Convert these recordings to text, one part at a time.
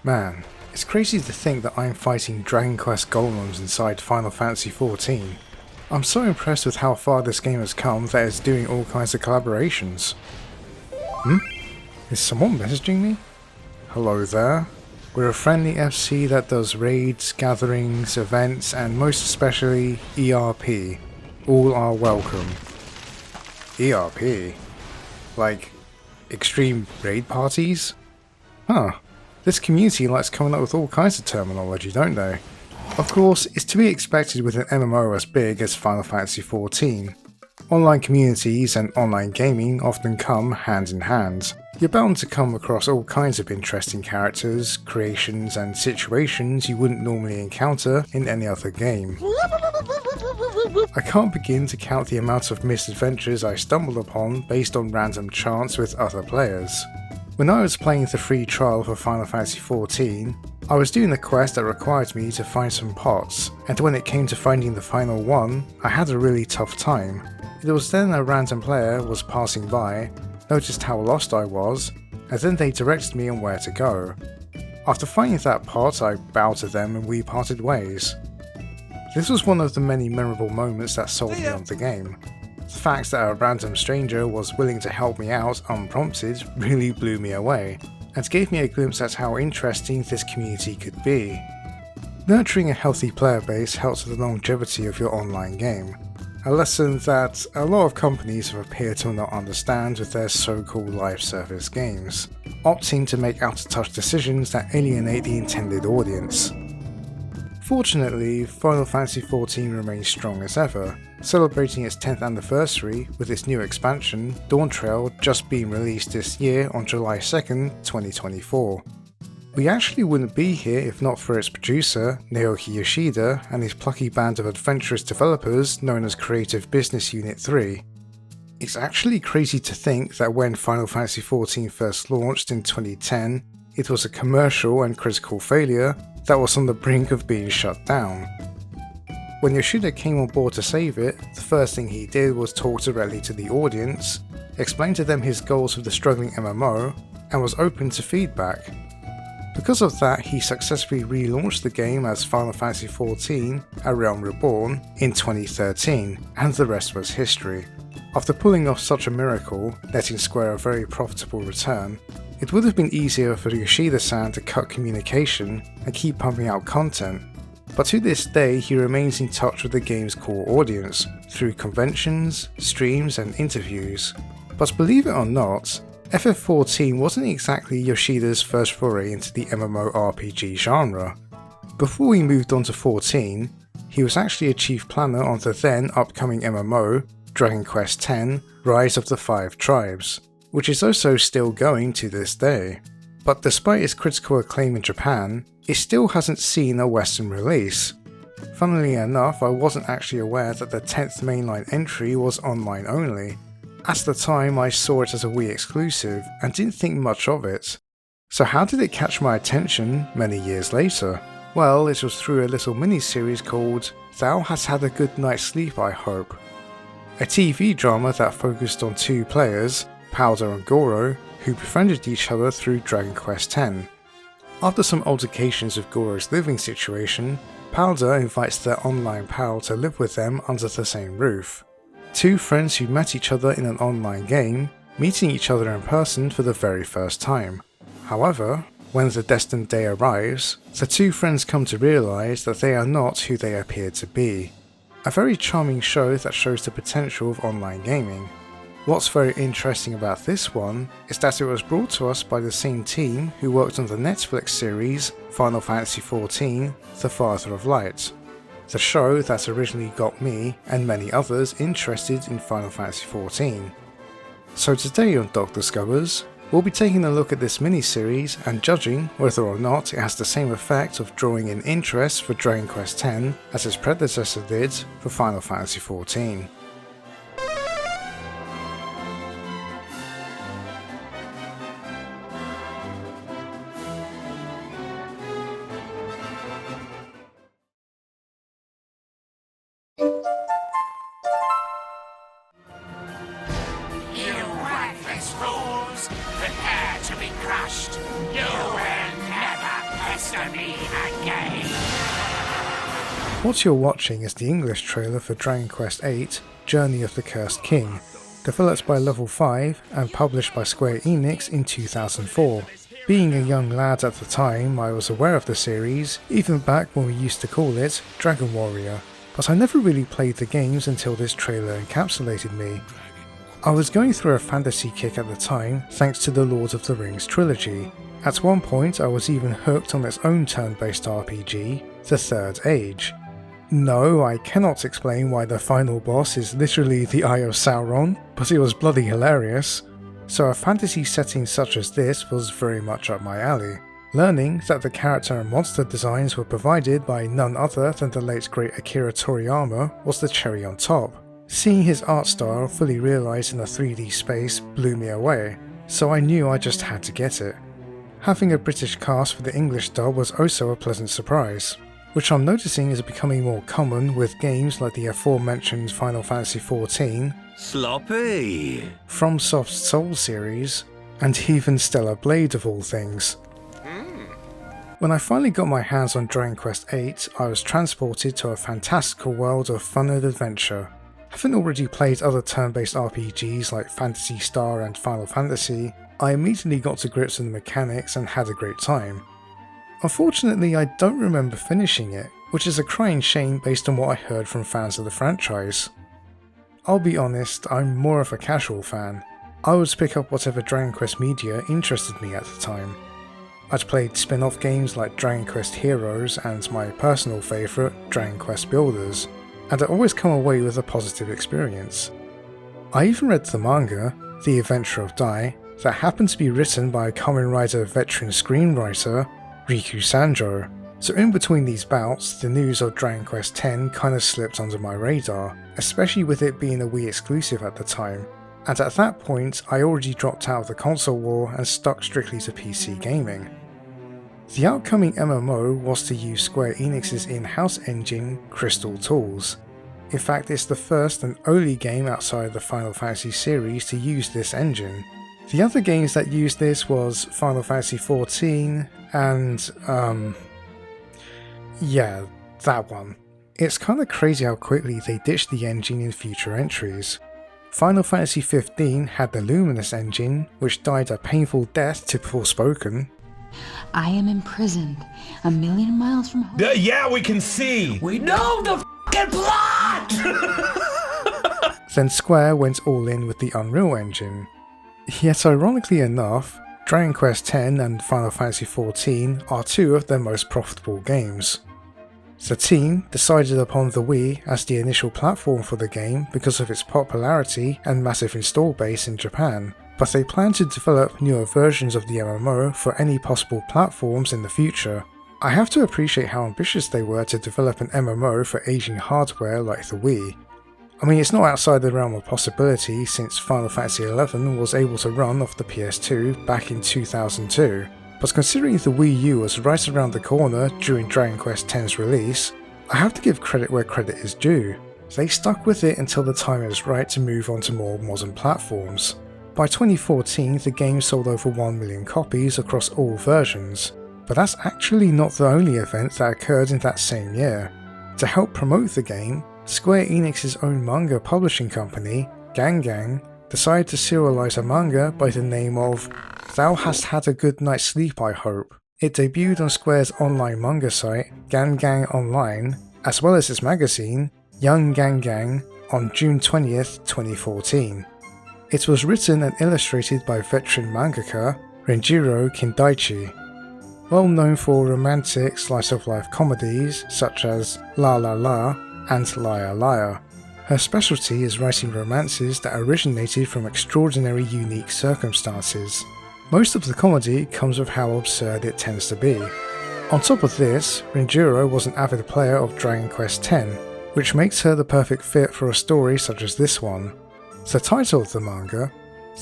Man, it's crazy to think that I'm fighting Dragon Quest golems inside Final Fantasy XIV. I'm so impressed with how far this game has come that it's doing all kinds of collaborations. Is someone messaging me? Hello there. We're a friendly FC that does raids, gatherings, events, and most especially ERP. All are welcome. ERP? Like, extreme raid parties? Huh. This community likes coming up with all kinds of terminology, don't they? Of course, it's to be expected with an MMO as big as Final Fantasy XIV. Online communities and online gaming often come hand in hand. You're bound to come across all kinds of interesting characters, creations, and situations you wouldn't normally encounter in any other game. I can't begin to count the amount of misadventures I stumbled upon based on random chance with other players. When I was playing the free trial for Final Fantasy XIV, I was doing a quest that required me to find some pots, and when it came to finding the final one, I had a really tough time. It was then a random player was passing by, noticed how lost I was, and then they directed me on where to go. After finding that pot, I bowed to them and we parted ways. This was one of the many memorable moments that sold me on the game. The fact that a random stranger was willing to help me out unprompted really blew me away, and gave me a glimpse at how interesting this community could be. Nurturing a healthy player base helps with the longevity of your online game, a lesson that a lot of companies have appeared to not understand with their so-called live service games, opting to make out-of-touch decisions that alienate the intended audience. Fortunately, Final Fantasy XIV remains strong as ever, celebrating its 10th anniversary with its new expansion, Dawn Trail, just being released this year on July 2nd, 2024. We actually wouldn't be here if not for its producer, Naoki Yoshida, and his plucky band of adventurous developers known as Creative Business Unit 3. It's actually crazy to think that when Final Fantasy XIV first launched in 2010, it was a commercial and critical failure that was on the brink of being shut down. When Yoshida came on board to save it, the first thing he did was talk directly to the audience, explain to them his goals with the struggling MMO, and was open to feedback. Because of that, he successfully relaunched the game as Final Fantasy XIV: A Realm Reborn in 2013, and the rest was history. After pulling off such a miracle, netting Square a very profitable return, it would have been easier for Yoshida-san to cut communication and keep pumping out content, but to this day he remains in touch with the game's core audience through conventions, streams and interviews. But believe it or not, FF14 wasn't exactly Yoshida's first foray into the MMORPG genre. Before he moved on to 14, he was actually a chief planner on the then upcoming MMO, Dragon Quest X: Rise of the Five Tribes, which is also still going to this day. But despite its critical acclaim in Japan, it still hasn't seen a Western release. Funnily enough, I wasn't actually aware that the 10th mainline entry was online only. At the time I saw it as a Wii exclusive and didn't think much of it. So how did it catch my attention many years later? Well, it was through a little mini-series called Thou Hast Had a Good Night's Sleep I Hope. A TV drama that focused on two players, Powder and Goro, who befriended each other through Dragon Quest X. After some altercations with Goro's living situation, Powder invites their online pal to live with them under the same roof. Two friends who met each other in an online game, meeting each other in person for the very first time. However, when the destined day arrives, the two friends come to realise that they are not who they appear to be. A very charming show that shows the potential of online gaming. What's very interesting about this one is that it was brought to us by the same team who worked on the Netflix series Final Fantasy XIV: The Father of Light, the show that originally got me and many others interested in Final Fantasy XIV. So today on Doc Discovers, we'll be taking a look at this mini-series and judging whether or not it has the same effect of drawing in interest for Dragon Quest X as its predecessor did for Final Fantasy XIV. Prepare to be crushed. You will never What you're watching is the English trailer for Dragon Quest VIII Journey of the Cursed King, developed by Level 5 and published by Square Enix in 2004. Being a young lad at the time, I was aware of the series, even back when we used to call it Dragon Warrior, but I never really played the games until this trailer encapsulated me. I was going through a fantasy kick at the time thanks to the Lord of the Rings trilogy. At one point I was even hooked on its own turn-based RPG, The Third Age. No, I cannot explain why the final boss is literally the Eye of Sauron, but it was bloody hilarious. So a fantasy setting such as this was very much up my alley. Learning that the character and monster designs were provided by none other than the late great Akira Toriyama was the cherry on top. Seeing his art style fully realised in a 3D space blew me away, so I knew I just had to get it. Having a British cast for the English dub was also a pleasant surprise, which I'm noticing is becoming more common with games like the aforementioned Final Fantasy XIV, Sloppy, FromSoft's Soul series, and even Stellar Blade of all things. When I finally got my hands on Dragon Quest VIII, I was transported to a fantastical world of fun and adventure. Having already played other turn-based RPGs like Phantasy Star and Final Fantasy, I immediately got to grips with the mechanics and had a great time. Unfortunately, I don't remember finishing it, which is a crying shame based on what I heard from fans of the franchise. I'll be honest, I'm more of a casual fan. I would pick up whatever Dragon Quest media interested me at the time. I'd played spin-off games like Dragon Quest Heroes and my personal favourite, Dragon Quest Builders, and I'd always come away with a positive experience. I even read the manga, The Adventure of Dai, that happened to be written by Kamen Rider veteran screenwriter Riku Sanjo, so in between these bouts, the news of Dragon Quest X kinda slipped under my radar, especially with it being a Wii exclusive at the time, and at that point I already dropped out of the console war and stuck strictly to PC gaming. The upcoming MMO was to use Square Enix's in-house engine, Crystal Tools. In fact, it's the first and only game outside the Final Fantasy series to use this engine. The other games that used this was Final Fantasy XIV and yeah, that one. It's kinda crazy how quickly they ditched the engine in future entries. Final Fantasy XV had the Luminous engine, which died a painful death to Forspoken. I am imprisoned a million miles from home. Yeah, we can see. We know the f***ing plot. Then Square went all in with the Unreal Engine. Yet ironically enough, Dragon Quest X and Final Fantasy XIV are two of their most profitable games. The team decided upon the Wii as the initial platform for the game because of its popularity and massive install base in Japan, but they plan to develop newer versions of the MMO for any possible platforms in the future. I have to appreciate how ambitious they were to develop an MMO for aging hardware like the Wii. I mean, it's not outside the realm of possibility since Final Fantasy XI was able to run off the PS2 back in 2002, but considering the Wii U was right around the corner during Dragon Quest X's release, I have to give credit where credit is due. They stuck with it until the time is right to move on to more modern platforms. By 2014, the game sold over 1 million copies across all versions, but that's actually not the only event that occurred in that same year. To help promote the game, Square Enix's own manga publishing company, Gang, decided to serialize a manga by the name of Thou Hast Had a Good Night's Sleep I Hope. It debuted on Square's online manga site, Gang Online, as well as its magazine, Young Gang, on June 20th, 2014. It was written and illustrated by veteran mangaka Renjiro Kindaichi. Well known for romantic slice-of-life comedies such as La La La and Liar Liar. Her specialty is writing romances that originated from extraordinary unique circumstances. Most of the comedy comes with how absurd it tends to be. On top of this, Renjiro was an avid player of Dragon Quest X, which makes her the perfect fit for a story such as this one. The title of the manga,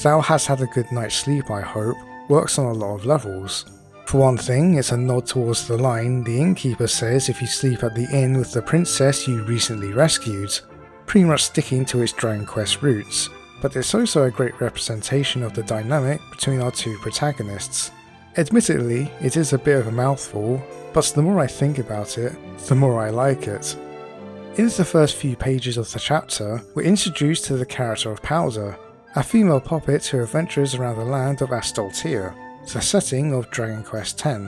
Thou Hast Had a Good Night's Sleep I Hope, works on a lot of levels. For one thing, it's a nod towards the line the innkeeper says if you sleep at the inn with the princess you recently rescued, pretty much sticking to its Dragon Quest roots, but it's also a great representation of the dynamic between our two protagonists. Admittedly, it is a bit of a mouthful, but the more I think about it, the more I like it. In the first few pages of the chapter, we're introduced to the character of Powder, a female puppet who adventures around the land of Astoltia, the setting of Dragon Quest X.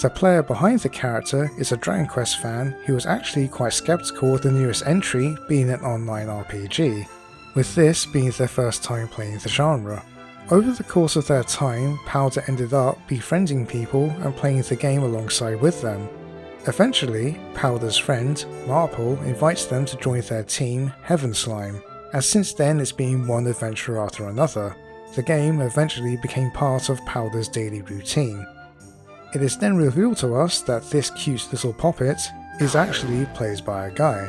The player behind the character is a Dragon Quest fan who was actually quite skeptical of the newest entry being an online RPG, with this being their first time playing the genre. Over the course of their time, Powder ended up befriending people and playing the game alongside with them. Eventually, Powder's friend, Marple, invites them to join their team, Heaven Slime, and since then it's been one adventure after another. The game eventually became part of Powder's daily routine. It is then revealed to us that this cute little puppet is actually played by a guy.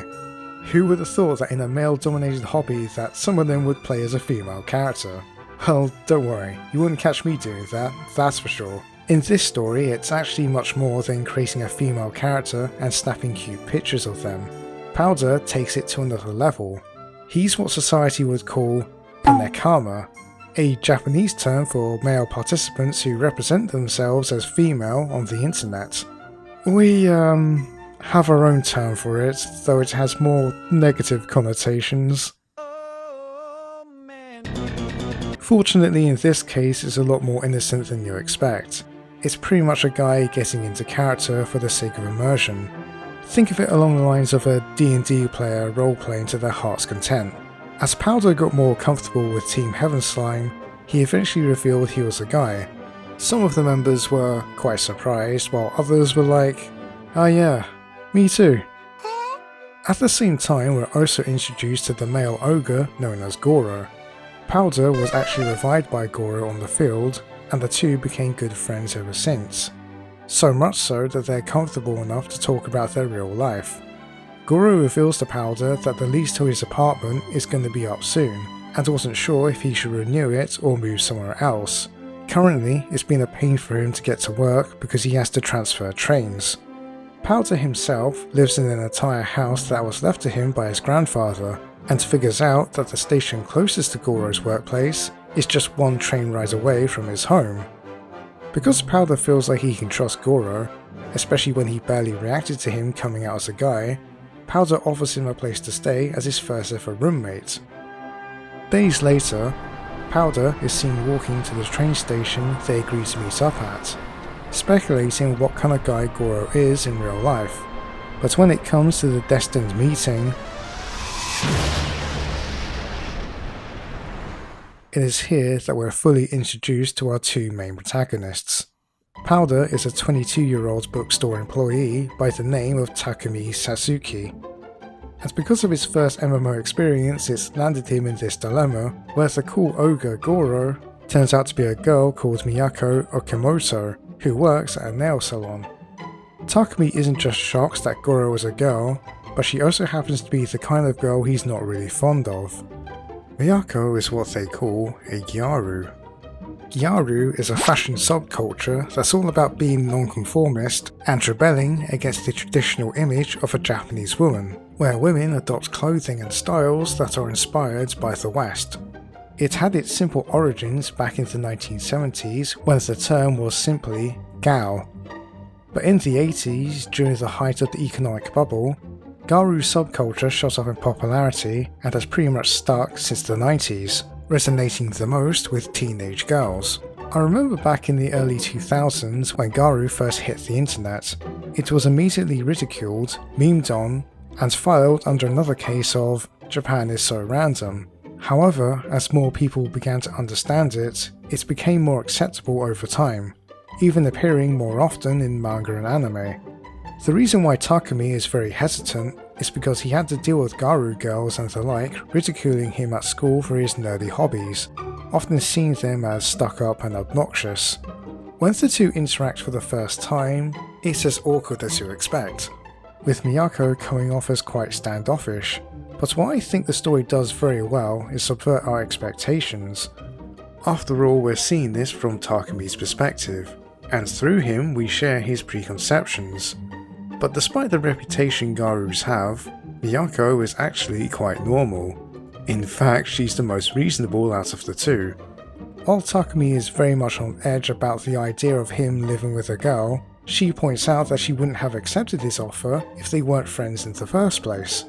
Who would have thought that in a male-dominated hobby that some of them would play as a female character? Well, don't worry, you wouldn't catch me doing that, that's for sure. In this story, it's actually much more than creating a female character and snapping cute pictures of them. Powder takes it to another level. He's what society would call a nekama, a Japanese term for male participants who represent themselves as female on the internet. We, have our own term for it, though it has more negative connotations. Fortunately, in this case, it's a lot more innocent than you expect. It's pretty much a guy getting into character for the sake of immersion. Think of it along the lines of a D&D player role-playing to their heart's content. As Powder got more comfortable with Team Heaven Slime, he eventually revealed he was a guy. Some of the members were quite surprised, while others were like, "Oh yeah, me too." At the same time, we're also introduced to the male ogre known as Goro. Powder was actually revived by Goro on the field, and the two became good friends ever since. So much so that they're comfortable enough to talk about their real life. Goro reveals to Powder that the lease to his apartment is going to be up soon, and wasn't sure if he should renew it or move somewhere else. Currently, it's been a pain for him to get to work because he has to transfer trains. Powder himself lives in an entire house that was left to him by his grandfather, and figures out that the station closest to Goro's workplace is just one train ride away from his home. Because Powder feels like he can trust Goro, especially when he barely reacted to him coming out as a guy, Powder offers him a place to stay as his first ever roommate. Days later, Powder is seen walking to the train station they agree to meet up at, speculating what kind of guy Goro is in real life. But when it comes to the destined meeting, it is here that we're fully introduced to our two main protagonists. Powder is a 22-year-old bookstore employee by the name of Takumi Sasuke. And because of his first MMO experience, it's landed him in this dilemma where the cool ogre Goro turns out to be a girl called Miyako Okamoto, who works at a nail salon. Takumi isn't just shocked that Goro is a girl, but she also happens to be the kind of girl he's not really fond of. Miyako is what they call a gyaru. Gyaru is a fashion subculture that's all about being nonconformist and rebelling against the traditional image of a Japanese woman, where women adopt clothing and styles that are inspired by the West. It had its simple origins back in the 1970s when the term was simply Gao. But in the 80s, during the height of the economic bubble, Gyaru subculture shot up in popularity and has pretty much stuck since the 90s, resonating the most with teenage girls. I remember back in the early 2000s when Gyaru first hit the internet. It was immediately ridiculed, memed on, and filed under another case of "Japan is so random." However, as more people began to understand it, it became more acceptable over time, even appearing more often in manga and anime. The reason why Takumi is very hesitant is because he had to deal with Gyaru girls and the like ridiculing him at school for his nerdy hobbies, often seeing them as stuck up and obnoxious. When the two interact for the first time, it's as awkward as you expect, with Miyako coming off as quite standoffish. But what I think the story does very well is subvert our expectations. After all, we're seeing this from Takumi's perspective, and through him we share his preconceptions. But despite the reputation Gyarus have, Miyako is actually quite normal. In fact, she's the most reasonable out of the two. While Takumi is very much on edge about the idea of him living with a girl, she points out that she wouldn't have accepted his offer if they weren't friends in the first place,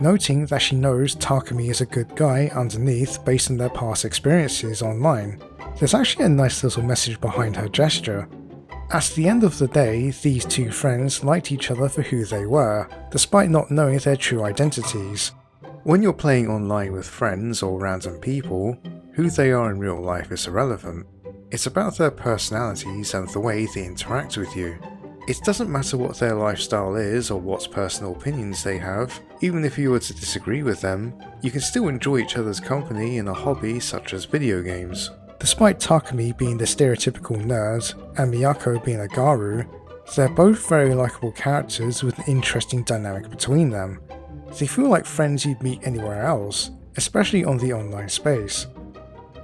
noting that she knows Takumi is a good guy underneath based on their past experiences online. There's actually a nice little message behind her gesture. At the end of the day, these two friends liked each other for who they were, despite not knowing their true identities. When you're playing online with friends or random people, who they are in real life is irrelevant. It's about their personalities and the way they interact with you. It doesn't matter what their lifestyle is or what personal opinions they have. Even if you were to disagree with them, you can still enjoy each other's company in a hobby such as video games. Despite Takumi being the stereotypical nerd and Miyako being a garu, they're both very likable characters with an interesting dynamic between them. They feel like friends you'd meet anywhere else, especially on the online space.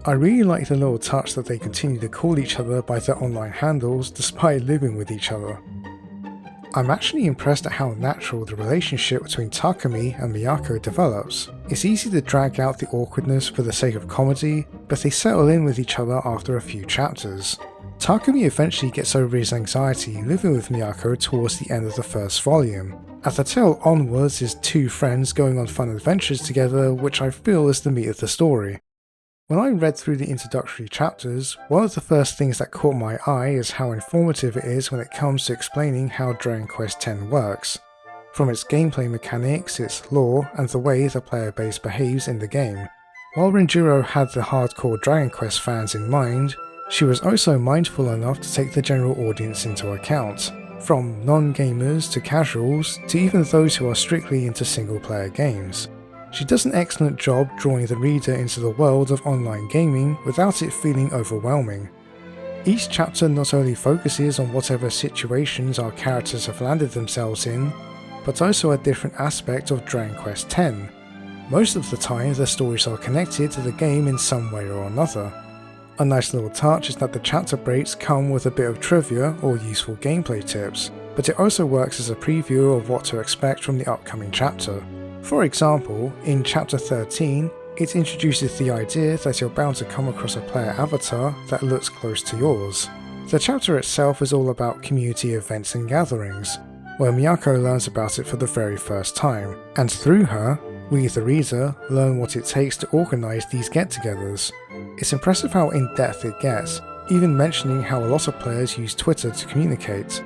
I really like the little touch that they continue to call each other by their online handles despite living with each other. I'm actually impressed at how natural the relationship between Takumi and Miyako develops. It's easy to drag out the awkwardness for the sake of comedy, but they settle in with each other after a few chapters. Takumi eventually gets over his anxiety living with Miyako towards the end of the first volume. At the tail onwards is two friends going on fun adventures together, which I feel is the meat of the story. When I read through the introductory chapters, one of the first things that caught my eye is how informative it is when it comes to explaining how Dragon Quest X works. From its gameplay mechanics, its lore, and the way the player base behaves in the game. While Renjiro had the hardcore Dragon Quest fans in mind, she was also mindful enough to take the general audience into account, from non-gamers to casuals to even those who are strictly into single-player games. She does an excellent job drawing the reader into the world of online gaming without it feeling overwhelming. Each chapter not only focuses on whatever situations our characters have landed themselves in, but also a different aspect of Dragon Quest X. Most of the time the stories are connected to the game in some way or another. A nice little touch is that the chapter breaks come with a bit of trivia or useful gameplay tips, but it also works as a preview of what to expect from the upcoming chapter. For example, in chapter 13, it introduces the idea that you're bound to come across a player avatar that looks close to yours. The chapter itself is all about community events and gatherings, where Miyako learns about it for the very first time, and through her, we the reader learn what it takes to organise these get-togethers. It's impressive how in-depth it gets, even mentioning how a lot of players use Twitter to communicate.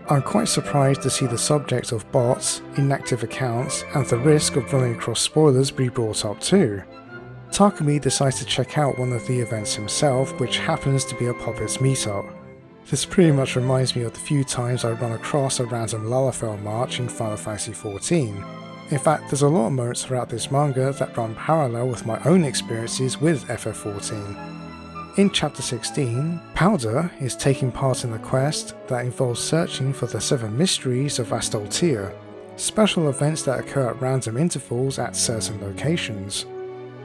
I'm quite surprised to see the subject of bots, inactive accounts, and the risk of running across spoilers be brought up too. Takumi decides to check out one of the events himself, which happens to be a Puppets meetup. This pretty much reminds me of the few times I run across a random Lalafell march in Final Fantasy XIV. In fact, there's a lot of moments throughout this manga that run parallel with my own experiences with FF14. In chapter 16, Powder is taking part in a quest that involves searching for the 7 mysteries of Astoltia, special events that occur at random intervals at certain locations.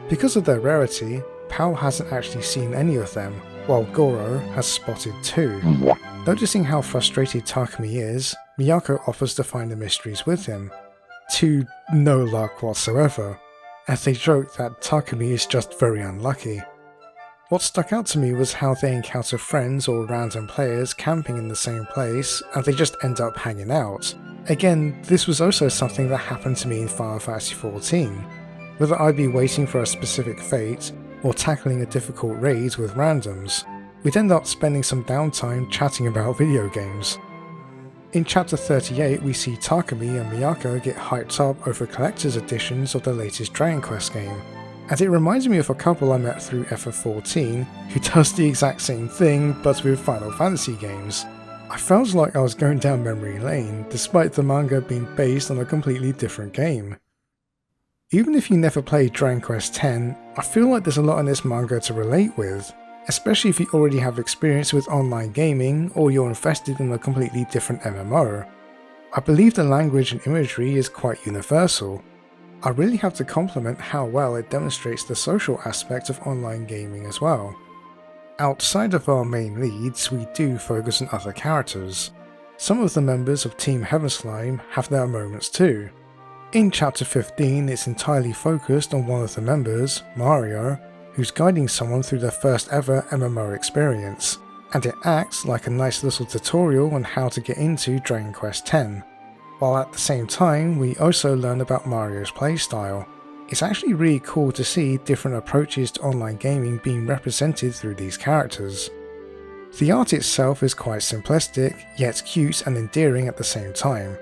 Because of their rarity, Pal hasn't actually seen any of them, while Goro has spotted 2. Noticing how frustrated Takumi is, Miyako offers to find the mysteries with him, to no luck whatsoever, as they joke that Takumi is just very unlucky. What stuck out to me was how they encounter friends or random players camping in the same place and they just end up hanging out. Again, this was also something that happened to me in Final Fantasy XIV. Whether I'd be waiting for a specific fate or tackling a difficult raid with randoms, we'd end up spending some downtime chatting about video games. In chapter 38 we see Takumi and Miyako get hyped up over collector's editions of the latest Dragon Quest game. And it reminds me of a couple I met through FF14 who does the exact same thing but with Final Fantasy games. I felt like I was going down memory lane despite the manga being based on a completely different game. Even if you never played Dragon Quest X, I feel like there's a lot in this manga to relate with, especially if you already have experience with online gaming or you're invested in a completely different MMO. I believe the language and imagery is quite universal. I really have to compliment how well it demonstrates the social aspect of online gaming as well. Outside of our main leads, we do focus on other characters. Some of the members of Team Heaven Slime have their moments too. In chapter 15 it's entirely focused on one of the members, Mario, who's guiding someone through their first ever MMO experience, and it acts like a nice little tutorial on how to get into Dragon Quest X, while at the same time we also learn about Mario's playstyle. It's actually really cool to see different approaches to online gaming being represented through these characters. The art itself is quite simplistic, yet cute and endearing at the same time.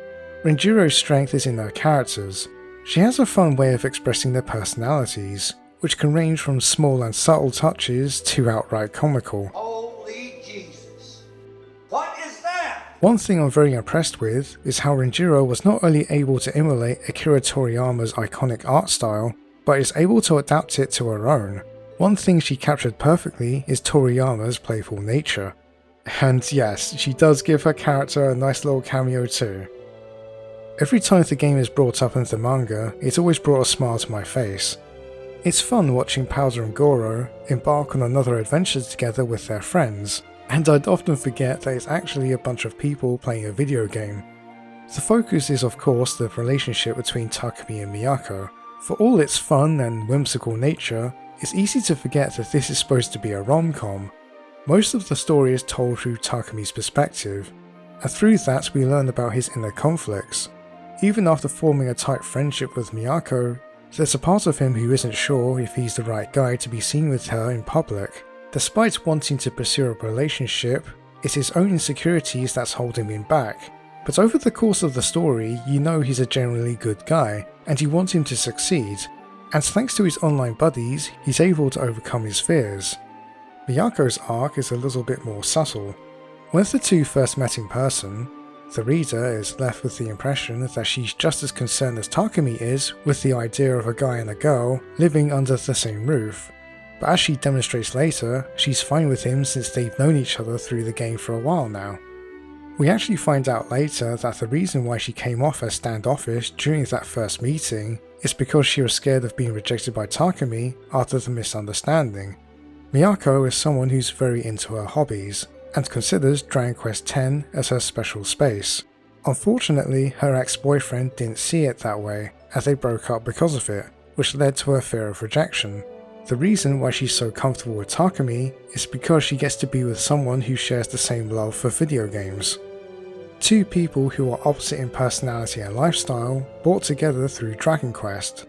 Renjiro's strength is in her characters. She has a fun way of expressing their personalities, which can range from small and subtle touches to outright comical. Holy Jesus. What is that? One thing I'm very impressed with is how Renjiro was not only able to emulate Akira Toriyama's iconic art style, but is able to adapt it to her own. One thing she captured perfectly is Toriyama's playful nature. And yes, she does give her character a nice little cameo too. Every time the game is brought up in the manga, it's always brought a smile to my face. It's fun watching Powder and Goro embark on another adventure together with their friends, and I'd often forget that it's actually a bunch of people playing a video game. The focus is of course the relationship between Takumi and Miyako. For all its fun and whimsical nature, it's easy to forget that this is supposed to be a rom-com. Most of the story is told through Takumi's perspective, and through that we learn about his inner conflicts. Even after forming a tight friendship with Miyako, there's a part of him who isn't sure if he's the right guy to be seen with her in public. Despite wanting to pursue a relationship, it's his own insecurities that's holding him back. But over the course of the story, you know he's a generally good guy, and you want him to succeed. And thanks to his online buddies, he's able to overcome his fears. Miyako's arc is a little bit more subtle. When the two first met in person, the reader is left with the impression that she's just as concerned as Takumi is with the idea of a guy and a girl living under the same roof. But as she demonstrates later, she's fine with him since they've known each other through the game for a while now. We actually find out later that the reason why she came off as standoffish during that first meeting is because she was scared of being rejected by Takumi after the misunderstanding. Miyako is someone who's very into her hobbies, and considers Dragon Quest X as her special space. Unfortunately, her ex-boyfriend didn't see it that way, as they broke up because of it, which led to her fear of rejection. The reason why she's so comfortable with Takumi is because she gets to be with someone who shares the same love for video games. Two people who are opposite in personality and lifestyle brought together through Dragon Quest.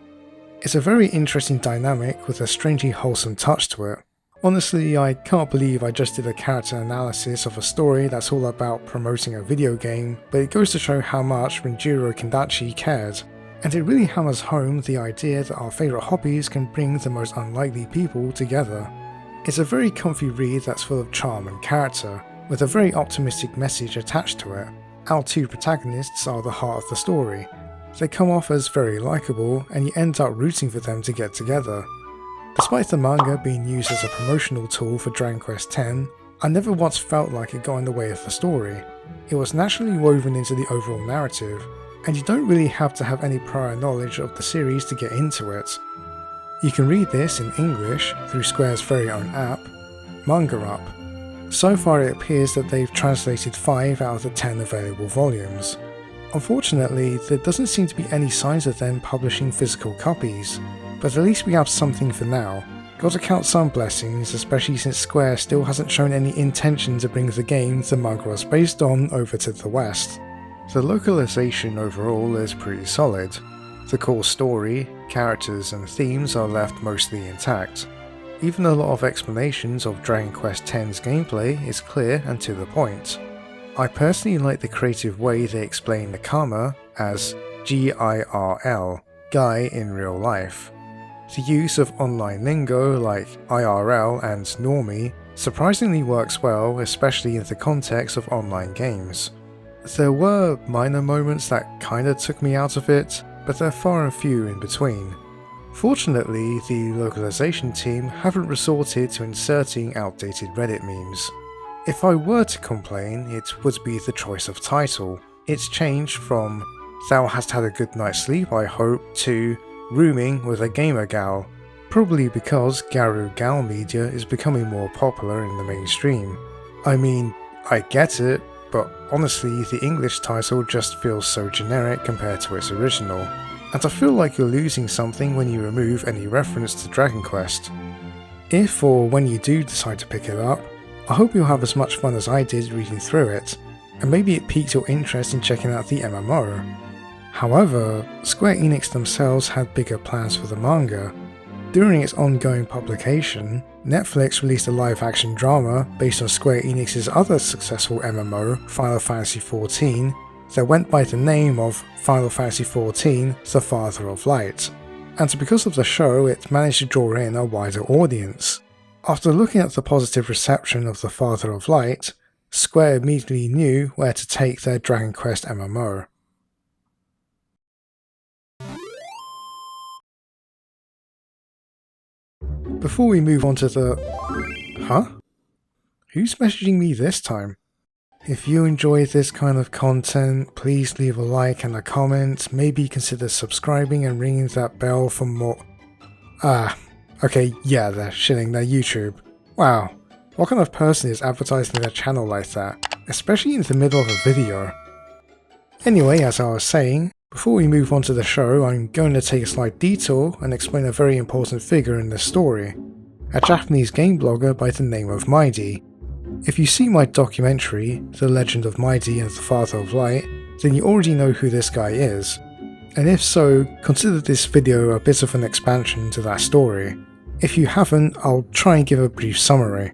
It's a very interesting dynamic with a strangely wholesome touch to it. Honestly, I can't believe I just did a character analysis of a story that's all about promoting a video game, but it goes to show how much Renjiro Kendachi cared. And it really hammers home the idea that our favourite hobbies can bring the most unlikely people together. It's a very comfy read that's full of charm and character, with a very optimistic message attached to it. Our two protagonists are the heart of the story. They come off as very likeable, and you end up rooting for them to get together. Despite the manga being used as a promotional tool for Dragon Quest X, I never once felt like it got in the way of the story. It was naturally woven into the overall narrative, and you don't really have to have any prior knowledge of the series to get into it. You can read this in English through Square's very own app, Manga Up. So far it appears that they've translated 5 out of the 10 available volumes. Unfortunately, there doesn't seem to be any signs of them publishing physical copies, but at least we have something for now. Gotta count some blessings, especially since Square still hasn't shown any intention to bring the game the manga was based on over to the West. The localization overall is pretty solid. The core story, characters and themes are left mostly intact. Even a lot of explanations of Dragon Quest X's gameplay is clear and to the point. I personally like the creative way they explain Nakama as GIRL, guy in real life. The use of online lingo like IRL and normie surprisingly works well, especially in the context of online games. There were minor moments that kinda took me out of it, but they're far and few in between. Fortunately, the localization team haven't resorted to inserting outdated Reddit memes. If I were to complain, it would be the choice of title. It's changed from "Thou hast had a good night's sleep I hope" to "Rooming with a gamer gal," probably because Garu gal media is becoming more popular in the mainstream. I mean, I get it, but honestly the English title just feels so generic compared to its original, and I feel like you're losing something when you remove any reference to Dragon Quest. If or when you do decide to pick it up, I hope you'll have as much fun as I did reading through it, and maybe it piqued your interest in checking out the MMO. However, Square Enix themselves had bigger plans for the manga. During its ongoing publication, Netflix released a live-action drama based on Square Enix's other successful MMO, Final Fantasy XIV, that went by the name of Final Fantasy XIV: The Father of Light, and because of the show it managed to draw in a wider audience. After looking at the positive reception of The Father of Light, Square immediately knew where to take their Dragon Quest MMO. Before we move on to the... Huh? Who's messaging me this time? If you enjoy this kind of content, please leave a like and a comment, maybe consider subscribing and ringing that bell for more... Okay, yeah, they're shilling their YouTube. Wow, what kind of person is advertising their channel like that, especially in the middle of a video? Anyway, as I was saying, before we move on to the show, I'm going to take a slight detour and explain a very important figure in this story, a Japanese game blogger by the name of Maidy. If you see my documentary, The Legend of Maidy and the Father of Light, then you already know who this guy is. And if so, consider this video a bit of an expansion to that story. If you haven't, I'll try and give a brief summary.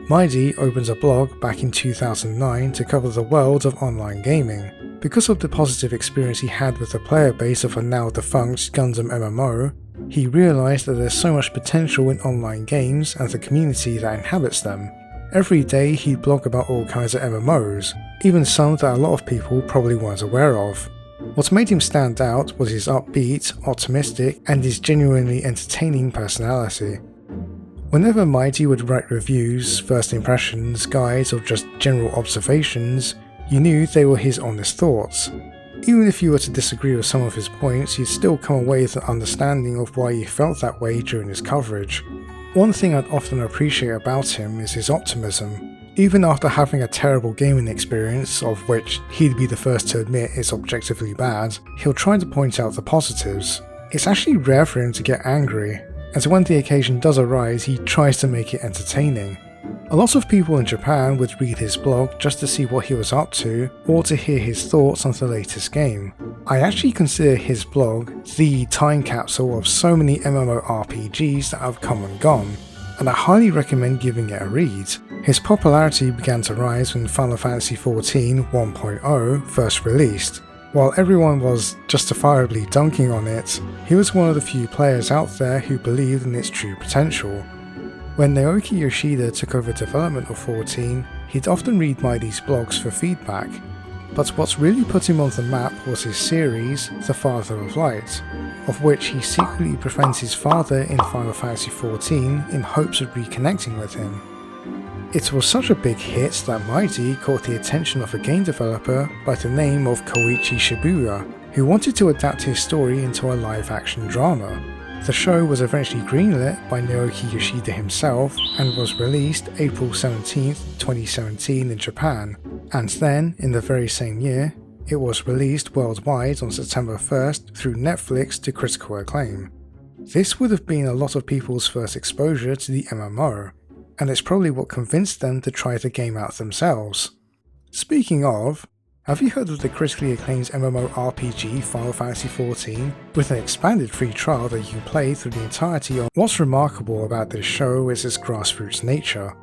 Maidy opens a blog back in 2009 to cover the world of online gaming. Because of the positive experience he had with the player base of a now defunct Gundam MMO, he realised that there's so much potential in online games and the community that inhabits them. Every day he'd blog about all kinds of MMOs, even some that a lot of people probably weren't aware of. What made him stand out was his upbeat, optimistic, and his genuinely entertaining personality. Whenever Maidy would write reviews, first impressions, guides, or just general observations, you knew they were his honest thoughts. Even if you were to disagree with some of his points, you'd still come away with an understanding of why he felt that way during his coverage. One thing I'd often appreciate about him is his optimism. Even after having a terrible gaming experience, of which he'd be the first to admit is objectively bad, he'll try to point out the positives. It's actually rare for him to get angry, and so when the occasion does arise, he tries to make it entertaining. A lot of people in Japan would read his blog just to see what he was up to, or to hear his thoughts on the latest game. I actually consider his blog the time capsule of so many MMORPGs that have come and gone, and I highly recommend giving it a read. His popularity began to rise when Final Fantasy XIV 1.0 first released. While everyone was justifiably dunking on it, he was one of the few players out there who believed in its true potential. When Naoki Yoshida took over development of 14, he'd often read Maidy's blogs for feedback. But what's really put him on the map was his series, The Father of Light, of which he secretly befriends his father in Final Fantasy XIV in hopes of reconnecting with him. It was such a big hit that Maidy caught the attention of a game developer by the name of Koichi Shibuya, who wanted to adapt his story into a live-action drama. The show was eventually greenlit by Naoki Yoshida himself and was released April 17, 2017 in Japan, and then, in the very same year, it was released worldwide on September 1st through Netflix to critical acclaim. This would have been a lot of people's first exposure to the MMO, and it's probably what convinced them to try the game out themselves. Speaking of, have you heard of the critically acclaimed MMORPG Final Fantasy XIV with an expanded free trial that you can play through the entirety of? What's remarkable about this show is its grassroots nature.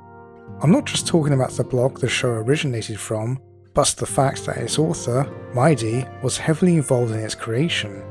I'm not just talking about the blog the show originated from, but the fact that its author, Maidy, was heavily involved in its creation.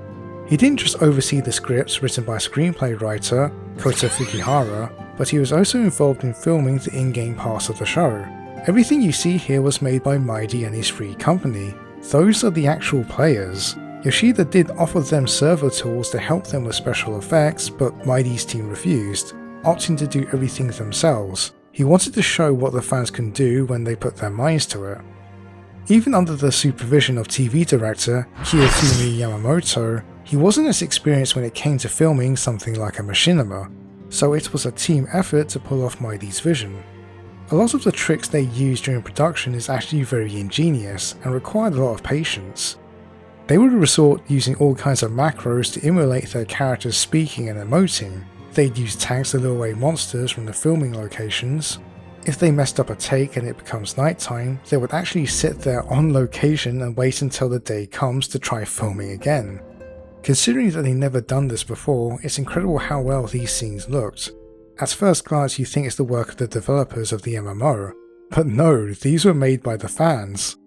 He didn't just oversee the scripts written by screenplay writer Kota Fukihara, but he was also involved in filming the in-game parts of the show. Everything you see here was made by Maidy and his free company. Those are the actual players. Yoshida did offer them server tools to help them with special effects, but Maidy's team refused, opting to do everything themselves. He wanted to show what the fans can do when they put their minds to it. Even under the supervision of TV director Kiyofumi Yamamoto, he wasn't as experienced when it came to filming something like a machinima, so it was a team effort to pull off Maidy's vision. A lot of the tricks they used during production is actually very ingenious and required a lot of patience. They would resort using all kinds of macros to emulate their characters speaking and emoting. They'd use tanks to lure away monsters from the filming locations. If they messed up a take and it becomes nighttime, they would actually sit there on location and wait until the day comes to try filming again. Considering that they'd never done this before, it's incredible how well these scenes looked. At first glance you think it's the work of the developers of the MMO, but no, these were made by the fans.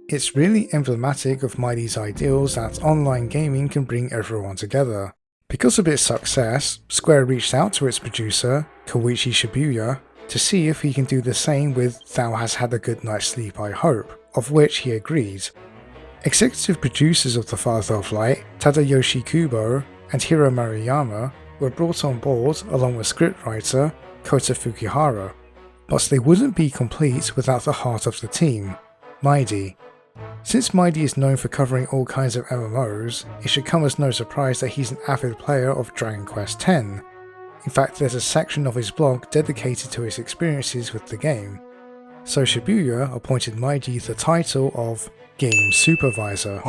It's really emblematic of Maidy's ideals that online gaming can bring everyone together. Because of its success, Square reached out to its producer, Koichi Shibuya, to see if he can do the same with Thou Hast Had a Good Night's Sleep I Hope, of which he agreed. Executive producers of The Father of Light, Tadayoshi Kubo and Hiro Maruyama, were brought on board along with scriptwriter Kota Fukihara, but they wouldn't be complete without the heart of the team, Maidy. Since Maidy is known for covering all kinds of MMOs, it should come as no surprise that he's an avid player of Dragon Quest X. In fact, there's a section of his blog dedicated to his experiences with the game. So Shibuya appointed Maidy the title of Game Supervisor.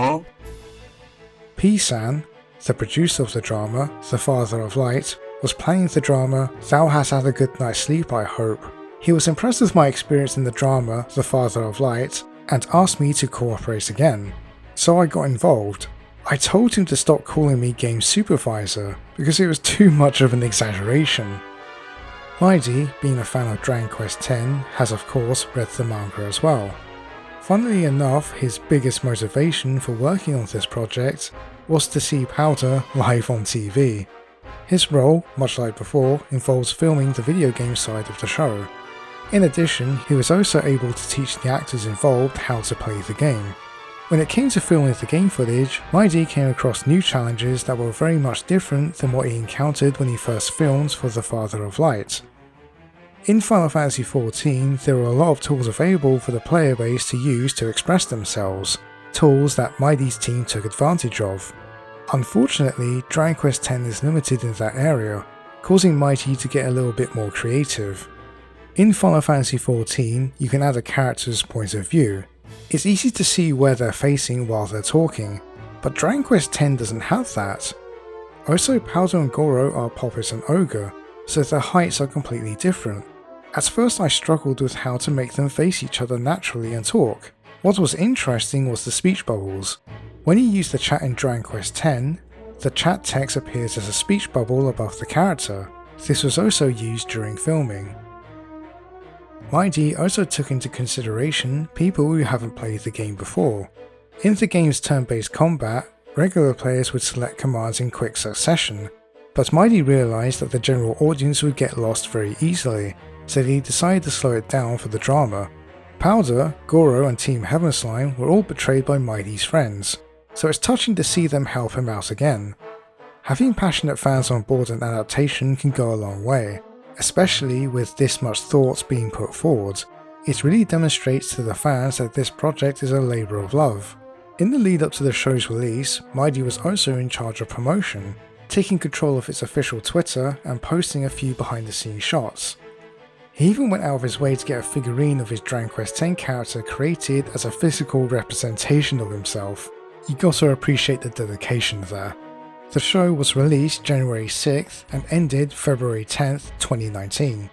P-san, the producer of the drama, The Father of Light, was planning the drama Thou Hast Had a Good Night's Sleep I Hope. He was impressed with my experience in the drama The Father of Light and asked me to cooperate again, so I got involved. I told him to stop calling me Game Supervisor because it was too much of an exaggeration. Maidy, being a fan of Dragon Quest X, has of course read the manga as well. Funnily enough, his biggest motivation for working on this project was to see Powder live on TV. His role, much like before, involves filming the video game side of the show. In addition, he was also able to teach the actors involved how to play the game. When it came to filming the game footage, Maidy came across new challenges that were very much different than what he encountered when he first filmed for The Father of Light. In Final Fantasy XIV, there were a lot of tools available for the player base to use to express themselves, tools that Maidy's team took advantage of. Unfortunately, Dragon Quest X is limited in that area, causing Maidy to get a little bit more creative. In Final Fantasy XIV, you can add a character's point of view. It's easy to see where they're facing while they're talking, but Dragon Quest X doesn't have that. Also, Powder and Goro are Poppet and Ogre, so their heights are completely different. At first I struggled with how to make them face each other naturally and talk. What was interesting was the speech bubbles. When you use the chat in Dragon Quest X, the chat text appears as a speech bubble above the character. This was also used during filming. Maidy also took into consideration people who haven't played the game before. In the game's turn-based combat, regular players would select commands in quick succession, but Maidy realised that the general audience would get lost very easily, so he decided to slow it down for the drama. Powder, Goro and Team Heaven Slime were all betrayed by Maidy's friends, so it's touching to see them help him out again. Having passionate fans on board an adaptation can go a long way. Especially with this much thought being put forward, it really demonstrates to the fans that this project is a labour of love. In the lead up to the show's release, Maidy was also in charge of promotion, taking control of its official Twitter and posting a few behind the scenes shots. He even went out of his way to get a figurine of his Dragon Quest X character created as a physical representation of himself. You gotta appreciate the dedication there. The show was released January 6th and ended February 10th, 2019.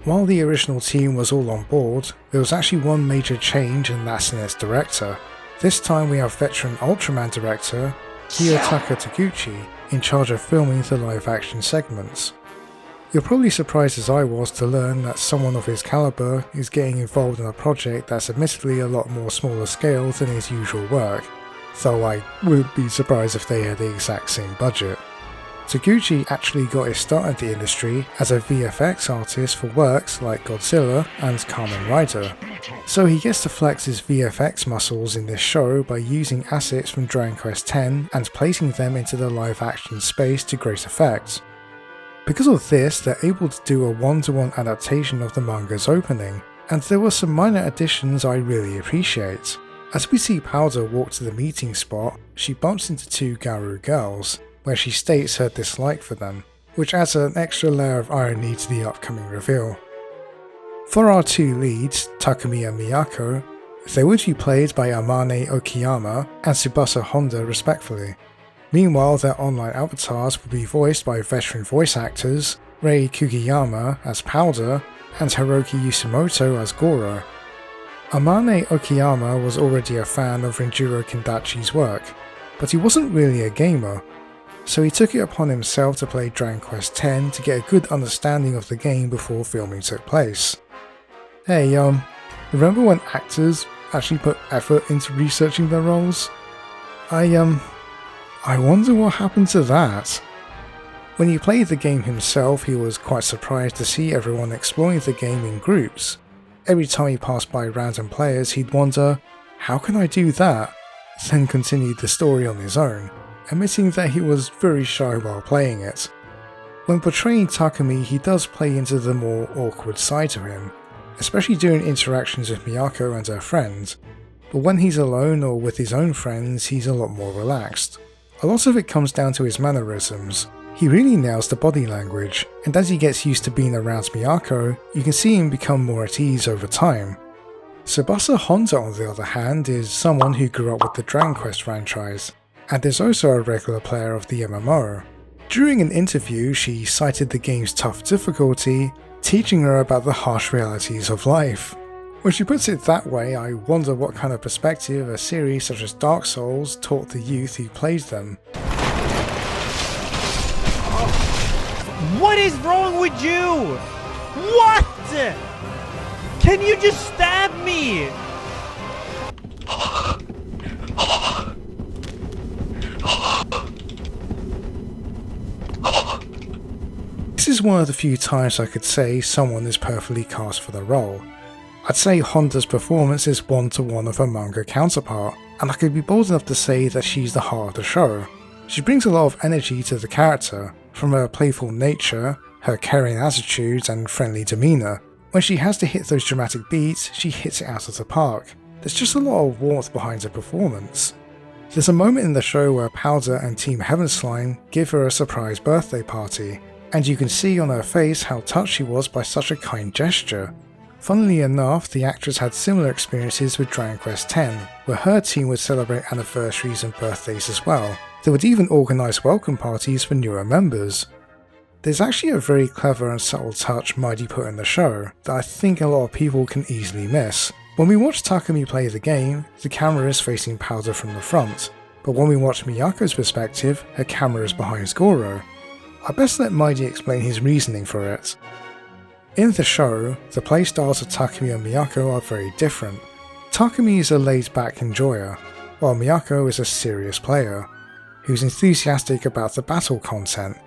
While the original team was all on board, there was actually one major change and that's in its director. This time we have veteran Ultraman director Kiyotaka Taguchi in charge of filming the live action segments. You're probably surprised as I was to learn that someone of his caliber is getting involved in a project that's admittedly a lot more smaller scale than his usual work, though I wouldn't be surprised if they had the exact same budget. Taguchi actually got his start in the industry as a VFX artist for works like Godzilla and Kamen Rider, so he gets to flex his VFX muscles in this show by using assets from Dragon Quest X and placing them into the live action space to great effect. Because of this, they're able to do a one-to-one adaptation of the manga's opening, and there were some minor additions I really appreciate. As we see Powder walk to the meeting spot, she bumps into two Garou girls, where she states her dislike for them, which adds an extra layer of irony to the upcoming reveal. For our two leads, Takumi and Miyako, they would be played by Amane Okiyama and Tsubasa Honda respectively. Meanwhile, their online avatars will be voiced by veteran voice actors Rei Kugiyama as Powder and Hiroki Yasumoto as Goro. Amane Okiyama was already a fan of Rinjiro Kendachi's work, but he wasn't really a gamer, so he took it upon himself to play Dragon Quest X to get a good understanding of the game before filming took place. Hey, remember when actors actually put effort into researching their roles? I wonder what happened to that. When he played the game himself, he was quite surprised to see everyone exploring the game in groups. Every time he passed by random players, he'd wonder, how can I do that? Then continued the story on his own, admitting that he was very shy while playing it. When portraying Takumi, he does play into the more awkward side to him, especially during interactions with Miyako and her friends, but when he's alone or with his own friends, he's a lot more relaxed. A lot of it comes down to his mannerisms. He really nails the body language, and as he gets used to being around Miyako, you can see him become more at ease over time. Tsubasa Honda, on the other hand, is someone who grew up with the Dragon Quest franchise, and is also a regular player of the MMO. During an interview, she cited the game's tough difficulty, teaching her about the harsh realities of life. When she puts it that way, I wonder what kind of perspective a series such as Dark Souls taught the youth who plays them. What is wrong with you? What? Can you just stab me? This is one of the few times I could say someone is perfectly cast for the role. I'd say Honda's performance is one-to-one of her manga counterpart, and I could be bold enough to say that she's the heart of the show. She brings a lot of energy to the character, from her playful nature, her caring attitudes and friendly demeanour. When she has to hit those dramatic beats, she hits it out of the park. There's just a lot of warmth behind her performance. There's a moment in the show where Powder and Team Heaven Slime give her a surprise birthday party, and you can see on her face how touched she was by such a kind gesture. Funnily enough, the actress had similar experiences with Dragon Quest X, where her team would celebrate anniversaries and birthdays as well. They would even organise welcome parties for newer members. There's actually a very clever and subtle touch Maidy put in the show that I think a lot of people can easily miss. When we watch Takumi play the game, the camera is facing Powder from the front, but when we watch Miyako's perspective, her camera is behind Goro. I best let Maidy explain his reasoning for it. In the show, the playstyles of Takumi and Miyako are very different. Takumi is a laid-back enjoyer, while Miyako is a serious player, who's enthusiastic about the battle content.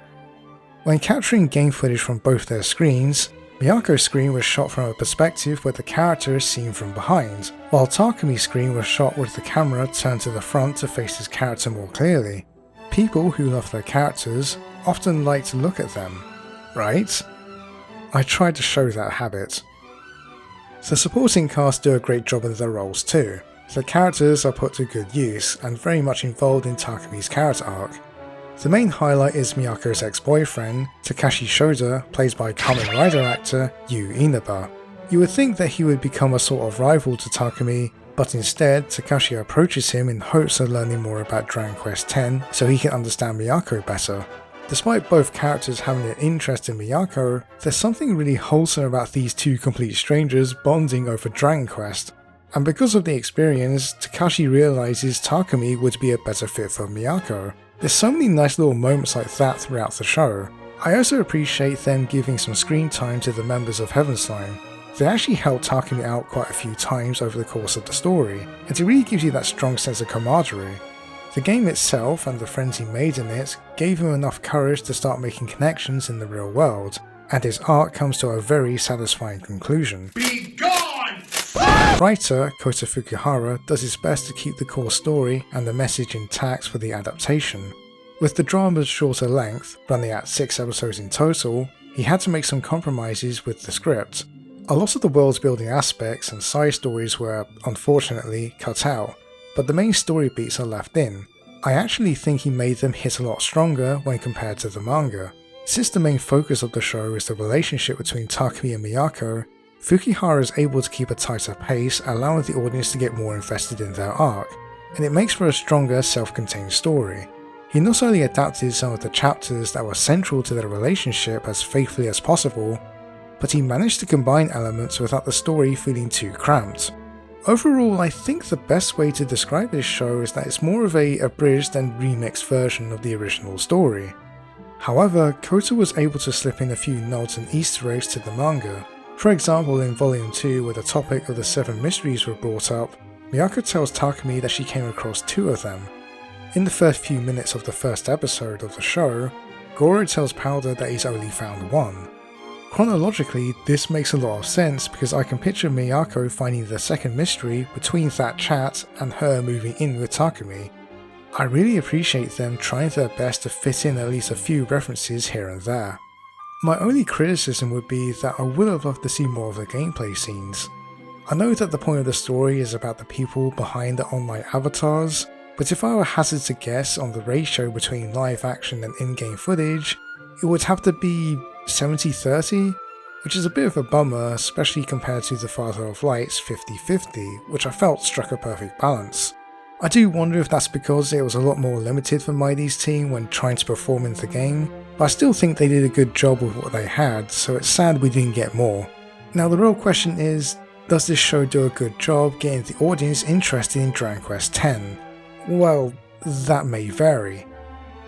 When capturing game footage from both their screens, Miyako's screen was shot from a perspective where the character is seen from behind, while Takumi's screen was shot with the camera turned to the front to face his character more clearly. People who love their characters often like to look at them, right? I tried to show that habit. The supporting cast do a great job in their roles too. The characters are put to good use and very much involved in Takumi's character arc. The main highlight is Miyako's ex-boyfriend, Takashi Shoda, played by Kamen Rider actor Yu Inaba. You would think that he would become a sort of rival to Takumi, but instead Takashi approaches him in hopes of learning more about Dragon Quest X so he can understand Miyako better. Despite both characters having an interest in Miyako, there's something really wholesome about these two complete strangers bonding over Dragon Quest. And because of the experience, Takashi realizes Takumi would be a better fit for Miyako. There's so many nice little moments like that throughout the show. I also appreciate them giving some screen time to the members of Heaven Slime. They actually help Takumi out quite a few times over the course of the story, and it really gives you that strong sense of camaraderie. The game itself and the friends he made in it gave him enough courage to start making connections in the real world, and his arc comes to a very satisfying conclusion. Be gone! Writer Kota Fukuhara does his best to keep the core story and the message intact for the adaptation. With the drama's shorter length, running at 6 episodes in total, he had to make some compromises with the script. A lot of the world building aspects and side stories were, unfortunately, cut out, but the main story beats are left in. I actually think he made them hit a lot stronger when compared to the manga. Since the main focus of the show is the relationship between Takumi and Miyako, Fukuhara is able to keep a tighter pace, allowing the audience to get more invested in their arc, and it makes for a stronger self-contained story. He not only adapted some of the chapters that were central to their relationship as faithfully as possible, but he managed to combine elements without the story feeling too cramped. Overall, I think the best way to describe this show is that it's more of a abridged and remixed version of the original story. However, Kota was able to slip in a few nods and Easter eggs to the manga. For example, in Volume 2, where the topic of the 7 mysteries were brought up, Miyako tells Takumi that she came across 2 of them. In the first few minutes of the first episode of the show, Goro tells Powder that he's only found 1. Chronologically, this makes a lot of sense because I can picture Miyako finding the second mystery between that chat and her moving in with Takumi. I really appreciate them trying their best to fit in at least a few references here and there. My only criticism would be that I would have loved to see more of the gameplay scenes. I know that the point of the story is about the people behind the online avatars, but if I were hazard to guess on the ratio between live action and in-game footage, it would have to be 70-30, which is a bit of a bummer, especially compared to the Father of Light's 50-50, which I felt struck a perfect balance. I do wonder if that's because it was a lot more limited for Maidy's team when trying to perform in the game, but I still think they did a good job with what they had, so it's sad we didn't get more. Now the real question is, does this show do a good job getting the audience interested in Dragon Quest X? Well, that may vary.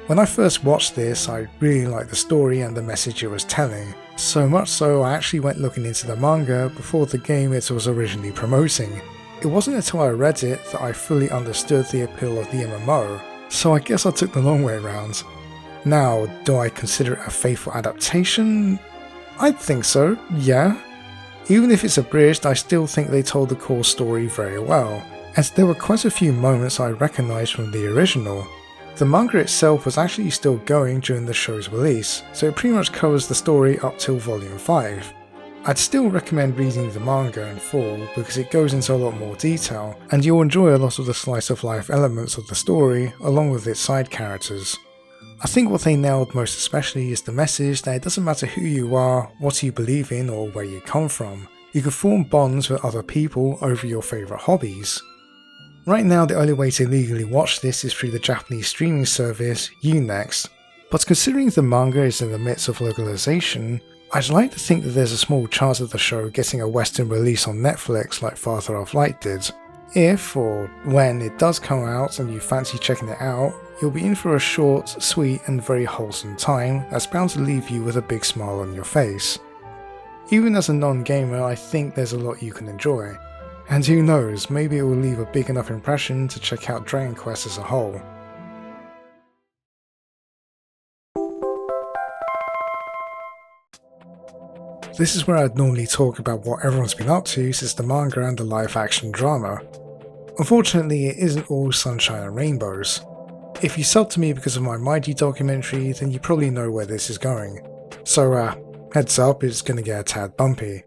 When I first watched this, I really liked the story and the message it was telling, so much so I actually went looking into the manga before the game it was originally promoting. It wasn't until I read it that I fully understood the appeal of the MMO, so I guess I took the long way around. Now, do I consider it a faithful adaptation? I'd think so, yeah. Even if it's abridged, I still think they told the core story very well, as there were quite a few moments I recognised from the original. The manga itself was actually still going during the show's release, so it pretty much covers the story up till Volume 5. I'd still recommend reading the manga in full because it goes into a lot more detail, and you'll enjoy a lot of the slice of life elements of the story along with its side characters. I think what they nailed most especially is the message that it doesn't matter who you are, what you believe in or where you come from, you can form bonds with other people over your favourite hobbies. Right now the only way to legally watch this is through the Japanese streaming service Unext, but considering the manga is in the midst of localization, I'd like to think that there's a small chance of the show getting a Western release on Netflix like Father of Light did. If, or when it does come out and you fancy checking it out, you'll be in for a short, sweet and very wholesome time that's bound to leave you with a big smile on your face. Even as a non-gamer, I think there's a lot you can enjoy. And who knows, maybe it will leave a big enough impression to check out Dragon Quest as a whole. This is where I'd normally talk about what everyone's been up to since the manga and the live action drama. Unfortunately, it isn't all sunshine and rainbows. If you subbed to me because of my Maidy documentary, then you probably know where this is going. So heads up, it's gonna get a tad bumpy.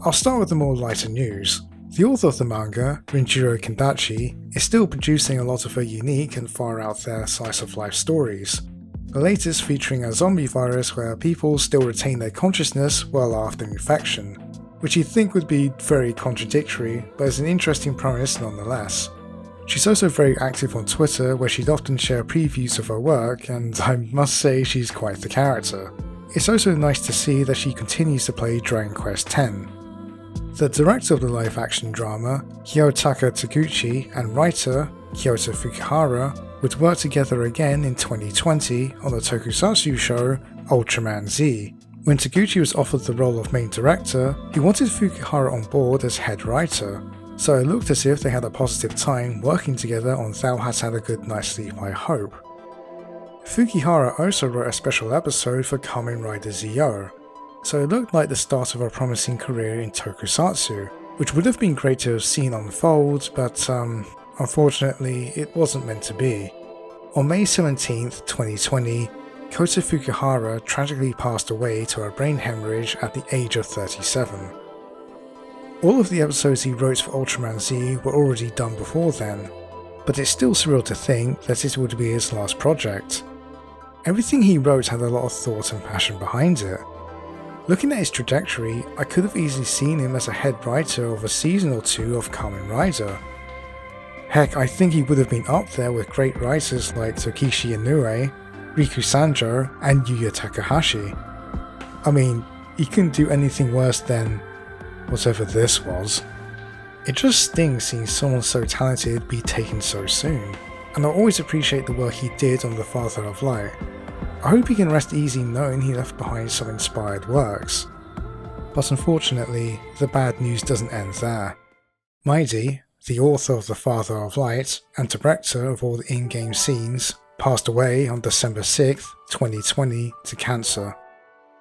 I'll start with the more lighter news. The author of the manga, Rinjiro Kendachi, is still producing a lot of her unique and far out there slice of life stories. The latest featuring a zombie virus where people still retain their consciousness well after infection, which you'd think would be very contradictory, but is an interesting premise nonetheless. She's also very active on Twitter where she'd often share previews of her work, and I must say she's quite the character. It's also nice to see that she continues to play Dragon Quest X. The director of the live action drama, Kiyotaka Taguchi, and writer, Kyoto Fukuhara, would work together again in 2020 on the tokusatsu show Ultraman Z. When Taguchi was offered the role of main director, he wanted Fukuhara on board as head writer, so it looked as if they had a positive time working together on Thou Hast Had a Good Night's Sleep I Hope. Fukuhara also wrote a special episode for Kamen Rider Zio, so it looked like the start of a promising career in tokusatsu, which would have been great to have seen unfold, but unfortunately it wasn't meant to be. On May 17th, 2020, Kota Fukuhara tragically passed away to a brain hemorrhage at the age of 37. All of the episodes he wrote for Ultraman Z were already done before then, but it's still surreal to think that it would be his last project. Everything he wrote had a lot of thought and passion behind it. Looking at his trajectory, I could have easily seen him as a head writer of a season or two of Kamen Rider. Heck, I think he would have been up there with great writers like Tokishi Inoue, Riku Sanjo, and Yuya Takahashi. I mean, he couldn't do anything worse than whatever this was. It just stings seeing someone so talented be taken so soon, and I always appreciate the work he did on The Father of Light. I hope he can rest easy knowing he left behind some inspired works. But unfortunately, the bad news doesn't end there. Maidy, the author of The Father of Light and director of all the in-game scenes, passed away on December 6th, 2020 to cancer.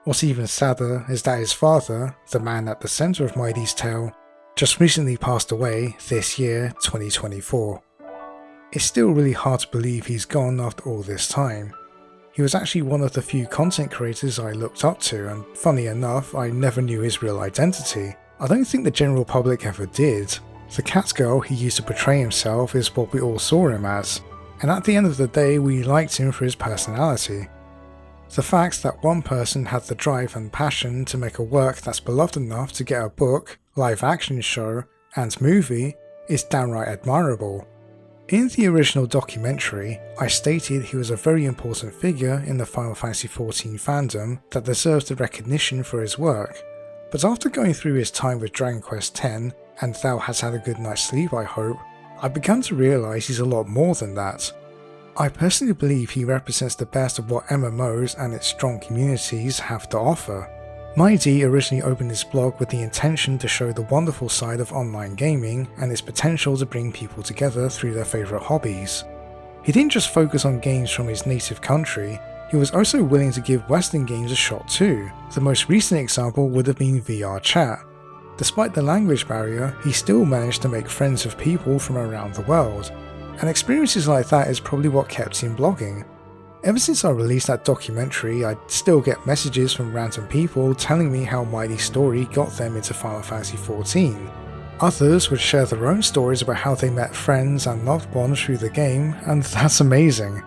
What's even sadder is that his father, the man at the centre of Maidy's tale, just recently passed away this year, 2024. It's still really hard to believe he's gone after all this time. He was actually one of the few content creators I looked up to, and funny enough, I never knew his real identity. I don't think the general public ever did. The cat girl he used to portray himself is what we all saw him as, and at the end of the day we liked him for his personality. The fact that one person had the drive and passion to make a work that's beloved enough to get a book, live action show, and movie is downright admirable. In the original documentary, I stated he was a very important figure in the Final Fantasy XIV fandom that deserves the recognition for his work, but after going through his time with Dragon Quest X and Thou Hast Had a Good Night's Sleep I Hope, I began to realise he's a lot more than that. I personally believe he represents the best of what MMOs and its strong communities have to offer. Maidy originally opened his blog with the intention to show the wonderful side of online gaming and its potential to bring people together through their favourite hobbies. He didn't just focus on games from his native country, he was also willing to give Western games a shot too. The most recent example would have been VR chat. Despite the language barrier, he still managed to make friends with people from around the world, and experiences like that is probably what kept him blogging. Ever since I released that documentary, I'd still get messages from random people telling me how Maidy's story got them into Final Fantasy XIV. Others would share their own stories about how they met friends and loved ones through the game, and that's amazing.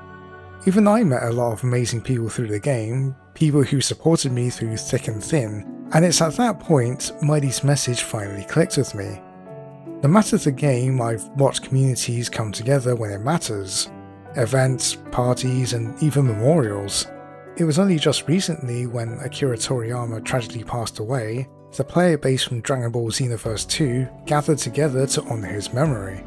Even I met a lot of amazing people through the game, people who supported me through thick and thin, and it's at that point Maidy's message finally clicked with me. No matter the game, I've watched communities come together when it matters. Events, parties, and even memorials. It was only just recently when Akira Toriyama tragically passed away, the player base from Dragon Ball Xenoverse 2 gathered together to honour his memory.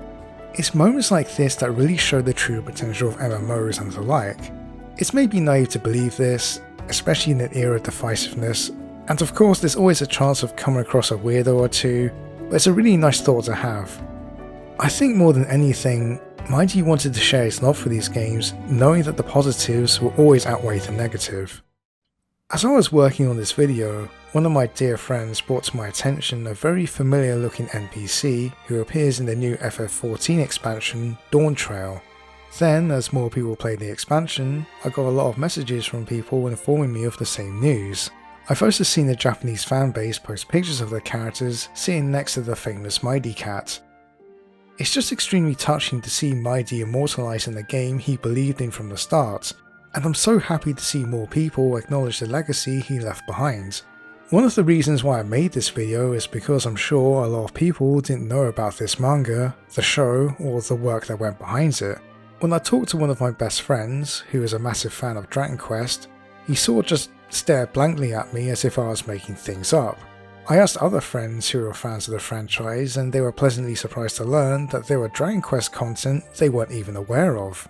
It's moments like this that really show the true potential of MMOs and the like. It's maybe naive to believe this, especially in an era of divisiveness, and of course there's always a chance of coming across a weirdo or two, but it's a really nice thought to have. I think more than anything, Maidy wanted to share his love for these games, knowing that the positives will always outweigh the negative. As I was working on this video, one of my dear friends brought to my attention a very familiar looking NPC who appears in the new FF14 expansion, Dawn Trail. Then, as more people played the expansion, I got a lot of messages from people informing me of the same news. I've also seen the Japanese fanbase post pictures of their characters sitting next to the famous Maidy cat. It's just extremely touching to see Maidy immortalised in the game he believed in from the start, and I'm so happy to see more people acknowledge the legacy he left behind. One of the reasons why I made this video is because I'm sure a lot of people didn't know about this manga, the show, or the work that went behind it. When I talked to one of my best friends, who is a massive fan of Dragon Quest, he sort of just stared blankly at me as if I was making things up. I asked other friends who were fans of the franchise, and they were pleasantly surprised to learn that there were Dragon Quest content they weren't even aware of.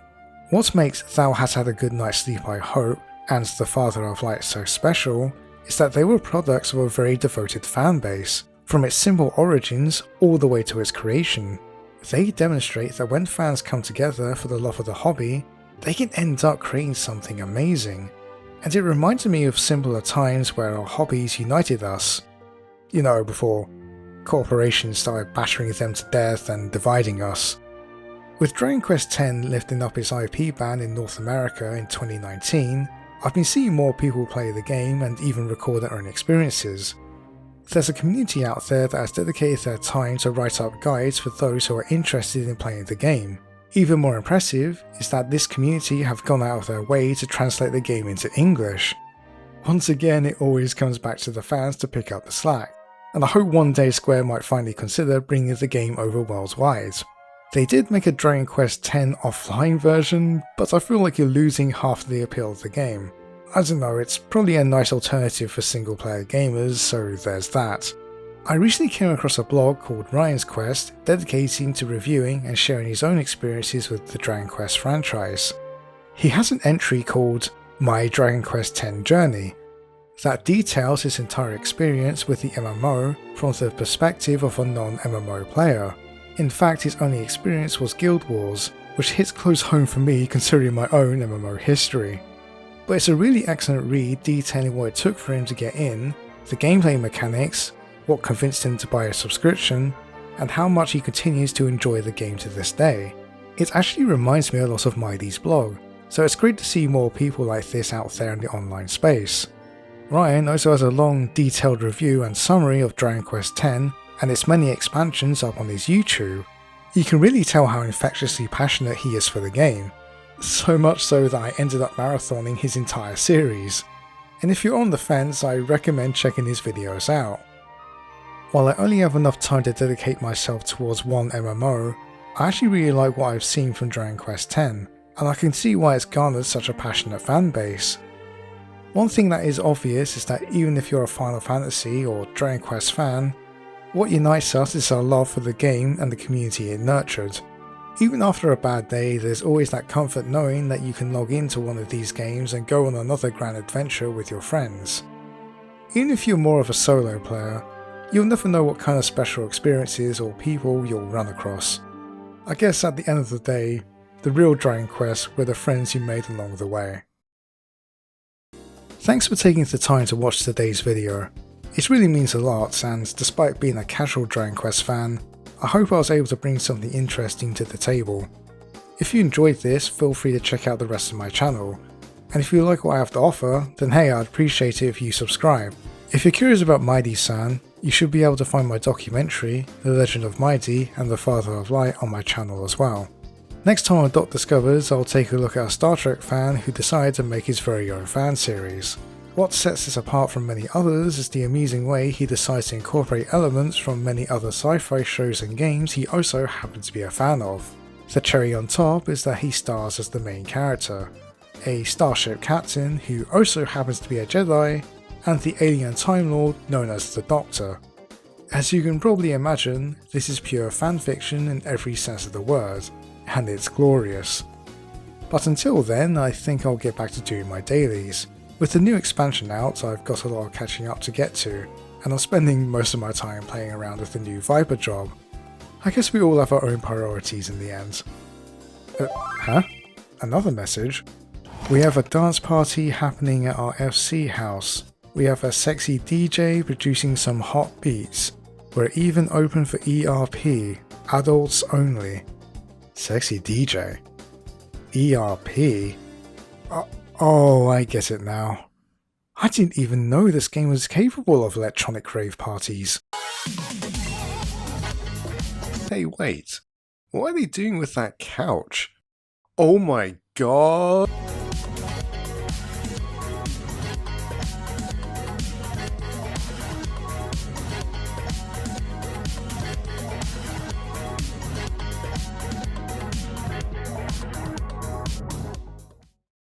What makes Thou Hast Had a Good Night's Sleep I Hope and The Father of Light so special is that they were products of a very devoted fanbase, from its simple origins all the way to its creation. They demonstrate that when fans come together for the love of the hobby, they can end up creating something amazing. And it reminded me of simpler times where our hobbies united us. You know, before corporations started battering them to death and dividing us. With Dragon Quest X lifting up its IP ban in North America in 2019, I've been seeing more people play the game and even record their own experiences. There's a community out there that has dedicated their time to write up guides for those who are interested in playing the game. Even more impressive is that this community have gone out of their way to translate the game into English. Once again, it always comes back to the fans to pick up the slack, and I hope one day Square might finally consider bringing the game over worldwide. They did make a Dragon Quest X offline version, but I feel like you're losing half the appeal of the game. I don't know, it's probably a nice alternative for single player gamers, so there's that. I recently came across a blog called Ryan's Quest dedicating to reviewing and sharing his own experiences with the Dragon Quest franchise. He has an entry called My Dragon Quest X Journey that details his entire experience with the MMO from the perspective of a non-MMO player. In fact, his only experience was Guild Wars, which hits close home for me considering my own MMO history. But it's a really excellent read detailing what it took for him to get in, the gameplay mechanics, what convinced him to buy a subscription, and how much he continues to enjoy the game to this day. It actually reminds me a lot of Maidy's blog, so it's great to see more people like this out there in the online space. Ryan also has a long, detailed review and summary of Dragon Quest X and its many expansions up on his YouTube. You can really tell how infectiously passionate he is for the game, so much so that I ended up marathoning his entire series, and if you're on the fence I recommend checking his videos out. While I only have enough time to dedicate myself towards one MMO, I actually really like what I've seen from Dragon Quest X, and I can see why it's garnered such a passionate fanbase. One thing that is obvious is that even if you're a Final Fantasy or Dragon Quest fan, what unites us is our love for the game and the community it nurtured. Even after a bad day, there's always that comfort knowing that you can log into one of these games and go on another grand adventure with your friends. Even if you're more of a solo player, you'll never know what kind of special experiences or people you'll run across. I guess at the end of the day, the real Dragon Quest were the friends you made along the way. Thanks for taking the time to watch today's video. It really means a lot, and despite being a casual Dragon Quest fan, I hope I was able to bring something interesting to the table. If you enjoyed this, feel free to check out the rest of my channel, and if you like what I have to offer, then hey, I'd appreciate it if you subscribe. If you're curious about Maidy-san, you should be able to find my documentary, The Legend of Maidy and the Father of Light, on my channel as well. Next time on Dot Discovers, I'll take a look at a Star Trek fan who decided to make his very own fan series. What sets this apart from many others is the amusing way he decides to incorporate elements from many other sci-fi shows and games he also happens to be a fan of. The cherry on top is that he stars as the main character, a starship captain who also happens to be a Jedi, and the alien Time Lord known as the Doctor. As you can probably imagine, this is pure fanfiction in every sense of the word, and it's glorious. But until then, I think I'll get back to doing my dailies. With the new expansion out, I've got a lot of catching up to get to, and I'm spending most of my time playing around with the new Viper job. I guess we all have our own priorities in the end. Huh? Another message? We have a dance party happening at our FC house. We have a sexy DJ producing some hot beats. We're even open for ERP, adults only. Sexy DJ? ERP? Oh, I get it now. I didn't even know this game was capable of electronic rave parties. Hey, wait. What are they doing with that couch? Oh my god!